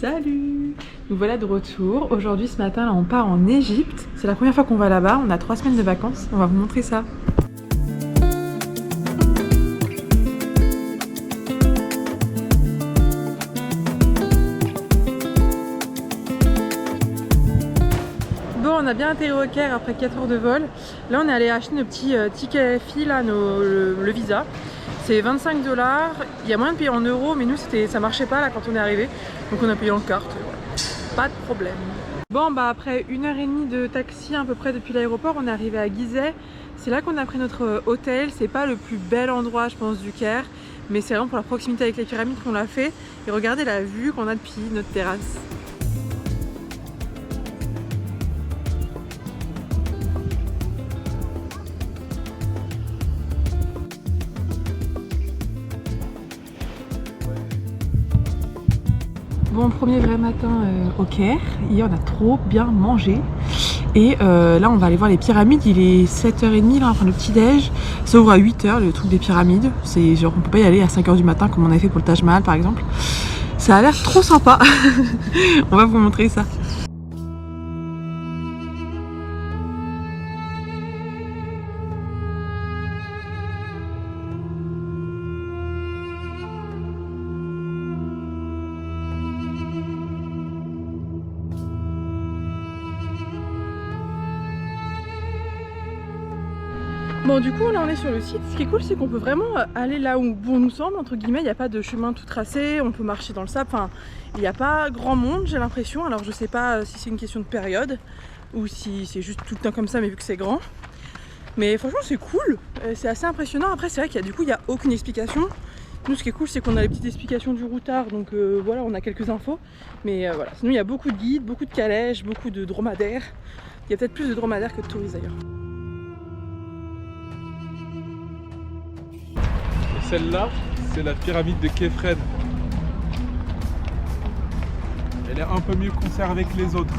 Salut! Nous voilà de retour. Aujourd'hui, ce matin, là, on part en Égypte. C'est la première fois qu'on va là-bas. On a 3 semaines de vacances. On va vous montrer ça. Bon, on a bien atterri au Caire après 4 heures de vol. Là, on est allé acheter nos petits tickets FI, là, le visa. C'est 25 $. Il y a moyen de payer en euros, mais nous, ça marchait pas là quand on est arrivé. Donc on a payé en carte. Voilà. Pas de problème. Bon, bah après 1h30 de taxi à peu près depuis l'aéroport, on est arrivé à Gizeh. C'est là qu'on a pris notre hôtel. C'est pas le plus bel endroit, je pense, du Caire, mais c'est vraiment pour la proximité avec les pyramides qu'on l'a fait. Et regardez la vue qu'on a depuis notre terrasse. Bon, premier vrai matin au Caire. Hier on a trop bien mangé. Et là on va aller voir les pyramides. Il est 7h30 là, enfin le petit déj. Ça ouvre à 8h le truc des pyramides. C'est genre on peut pas y aller à 5h du matin comme on avait fait pour le Taj Mahal par exemple. Ça a l'air trop sympa. On va vous montrer ça. Bon, du coup là on est sur le site. Ce qui est cool, c'est qu'on peut vraiment aller là où bon nous semble, entre guillemets. Il n'y a pas de chemin tout tracé, on peut marcher dans le sable. Enfin, il n'y a pas grand monde, j'ai l'impression. Alors je sais pas si c'est une question de période ou si c'est juste tout le temps comme ça, mais vu que c'est grand. Mais franchement c'est cool, c'est assez impressionnant. Après c'est vrai qu'il y a du coup il n'y a aucune explication. Nous ce qui est cool c'est qu'on a les petites explications du routard, donc voilà, on a quelques infos. Mais voilà, sinon il y a beaucoup de guides, beaucoup de calèches, beaucoup de dromadaires. Il y a peut-être plus de dromadaires que de touristes d'ailleurs. Celle-là, c'est la pyramide de Khéphren. Elle est un peu mieux conservée que les autres.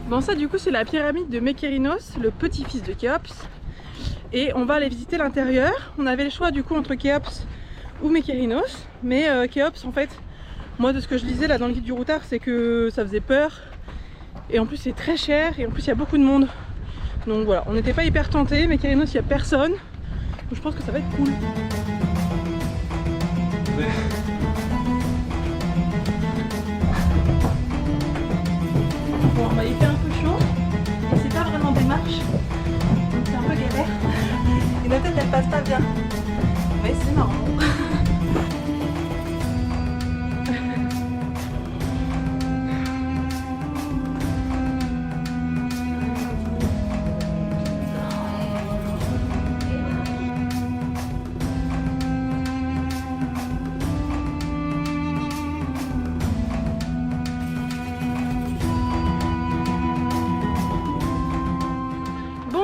Bon, ça du coup c'est la pyramide de Mykérinos, le petit-fils de Khéops. Et on va aller visiter l'intérieur. On avait le choix du coup entre Khéops ou Mykérinos. Mais Khéops en fait, moi de ce que je lisais là dans le guide du routard, c'est que ça faisait peur. Et en plus c'est très cher et en plus il y a beaucoup de monde. Donc voilà, on n'était pas hyper tentés. Mykérinos il n'y a personne. Donc je pense que ça va être cool. Bon, bah, il fait un peu chaud, c'est pas vraiment des marches, donc c'est un peu galère. Et la tête elle passe pas bien, mais c'est marrant.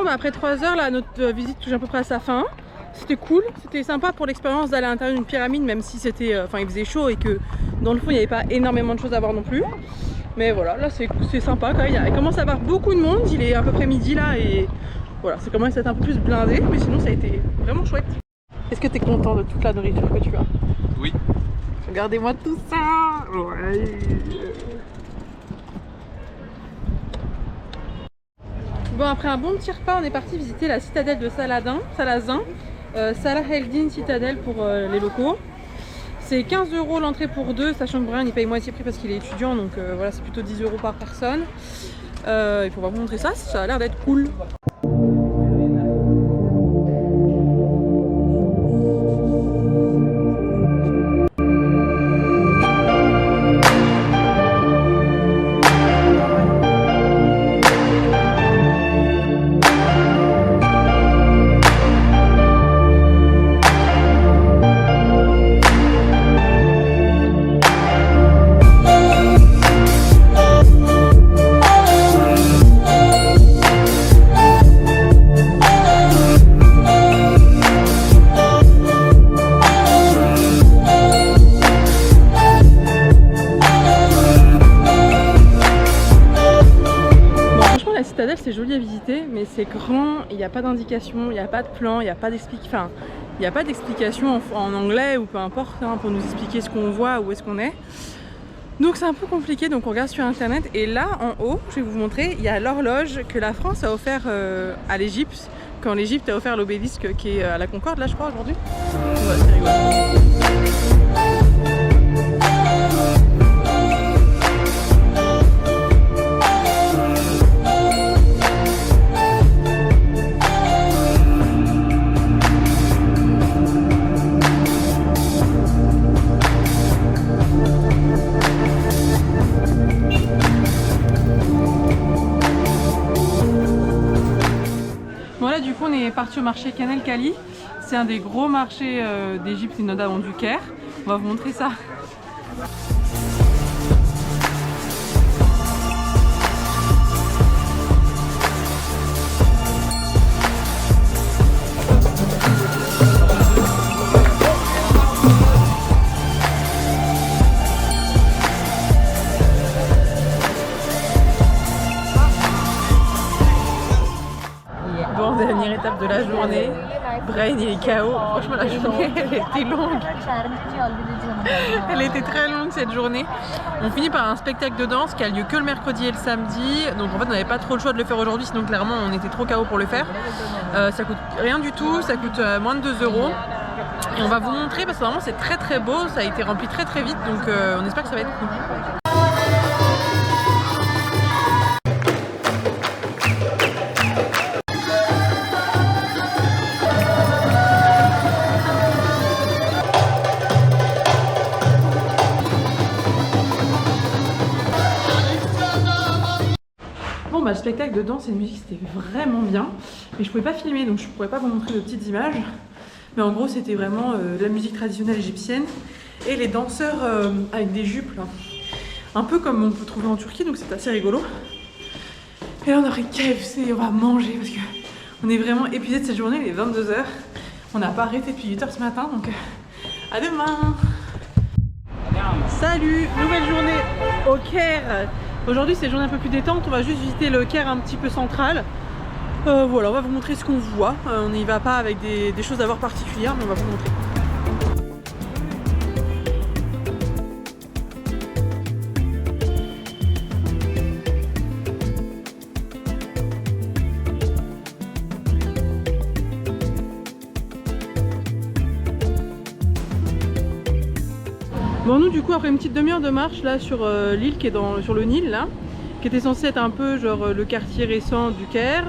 Après 3 heures, là, notre visite touche à peu près à sa fin. C'était cool, c'était sympa pour l'expérience d'aller à l'intérieur d'une pyramide, même si c'était, il faisait chaud et que dans le fond il n'y avait pas énormément de choses à voir non plus. Mais voilà, là c'est sympa quand même. Il commence à y avoir beaucoup de monde, il est à peu près midi là et voilà, c'est commence à être un peu plus blindé, mais sinon ça a été vraiment chouette. Est-ce que tu es content de toute la nourriture que tu as? Oui. Regardez-moi tout ça. Ouais. Bon, après un bon petit repas, on est parti visiter la citadelle de Salazin, Salah el-Din citadelle pour les locaux. C'est 15 € l'entrée pour deux, sachant que Brian il paye moitié prix parce qu'il est étudiant, donc voilà, c'est plutôt 10 € par personne. Et pour vous montrer ça, ça a l'air d'être cool. marché, mais c'est grand, il n'y a pas d'indication, il n'y a pas de plan, il n'y a pas d'explication, il n'y a pas d'explication en anglais ou peu importe hein, pour nous expliquer ce qu'on voit, où est-ce qu'on est. Donc c'est un peu compliqué, donc on regarde sur internet et là en haut, je vais vous montrer, il y a l'horloge que la France a offert à l'Égypte, quand l'Égypte a offert l'obélisque qui est à la Concorde là je crois aujourd'hui. Ouais, c'est rigolo. Voilà, du coup on est parti au marché Khan El Khalili. C'est un des gros marchés d'Égypte et notamment du Caire. On va vous montrer ça. Bon, dernière étape de la journée. Brain il est KO. Franchement la journée elle était longue. Elle était très longue cette journée. On finit par un spectacle de danse qui a lieu que le mercredi et le samedi. Donc en fait on n'avait pas trop le choix de le faire aujourd'hui, sinon clairement on était trop KO pour le faire. Ça coûte rien du tout, ça coûte moins de 2 €. Et on va vous montrer parce que vraiment c'est très très beau, ça a été rempli très très vite donc on espère que ça va être cool. Bon bah le spectacle de danse et de musique c'était vraiment bien, mais je pouvais pas filmer donc je pourrais pas vous montrer de petites images, mais en gros c'était vraiment de la musique traditionnelle égyptienne et les danseurs avec des jupes là, un peu comme on peut trouver en Turquie, donc c'est assez rigolo. Et là on aurait KFC, on va manger parce que on est vraiment épuisé de cette journée, il est 22 h, on n'a pas arrêté depuis 8 h ce matin donc à demain. Salut, nouvelle journée au Caire. Aujourd'hui c'est une journée un peu plus détente, on va juste visiter le Caire un petit peu central. Voilà, on va vous montrer ce qu'on voit. On n'y va pas avec des choses à voir particulières, mais on va vous montrer. Bon nous du coup après une petite demi-heure de marche là sur l'île qui est sur le Nil là, qui était censé être un peu genre le quartier récent du Caire.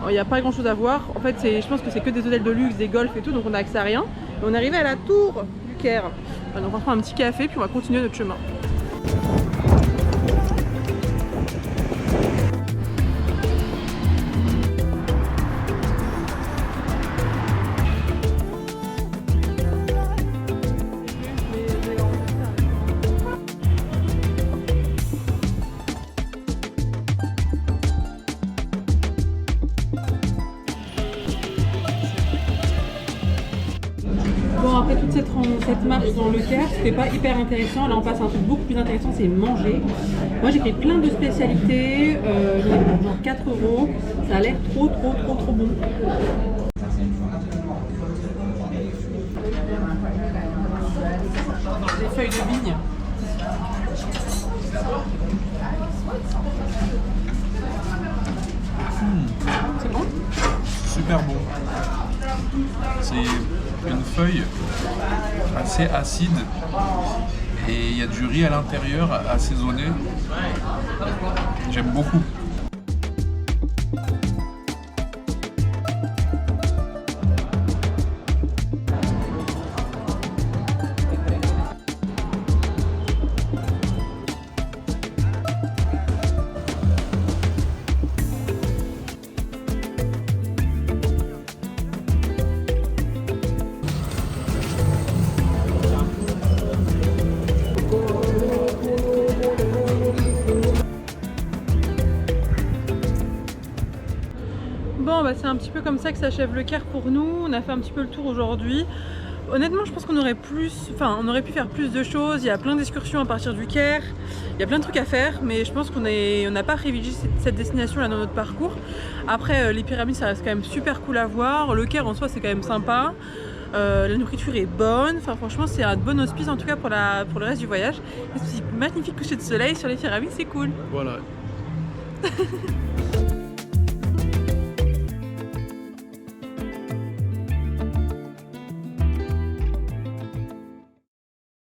Il n'y a pas grand chose à voir, en fait je pense que c'est que des hôtels de luxe, des golfs et tout, donc on a accès à rien. Et on est arrivé à la tour du Caire. Donc on va prendre un petit café puis on va continuer notre chemin. Bon après toute cette marche dans le Caire, c'était pas hyper intéressant. Là on passe à un truc beaucoup plus intéressant, c'est manger. Moi j'ai pris plein de spécialités, genre 4 €. Ça a l'air trop bon. Des feuilles de vigne. C'est bon? Super bon. C'est une feuille assez acide et il y a du riz à l'intérieur assaisonné. J'aime beaucoup. Bon bah c'est un petit peu comme ça que s'achève le Caire pour nous. On a fait un petit peu le tour aujourd'hui. Honnêtement, je pense qu'on aurait on aurait pu faire plus de choses. Il y a plein d'excursions à partir du Caire. Il y a plein de trucs à faire, mais je pense qu'on n'a pas privilégié cette destination-là dans notre parcours. Après, les pyramides, ça reste quand même super cool à voir. Le Caire en soi, c'est quand même sympa. La nourriture est bonne. Enfin, franchement, c'est un bon auspice en tout cas pour le reste du voyage. Et ce magnifique coucher de soleil sur les pyramides, c'est cool. Voilà.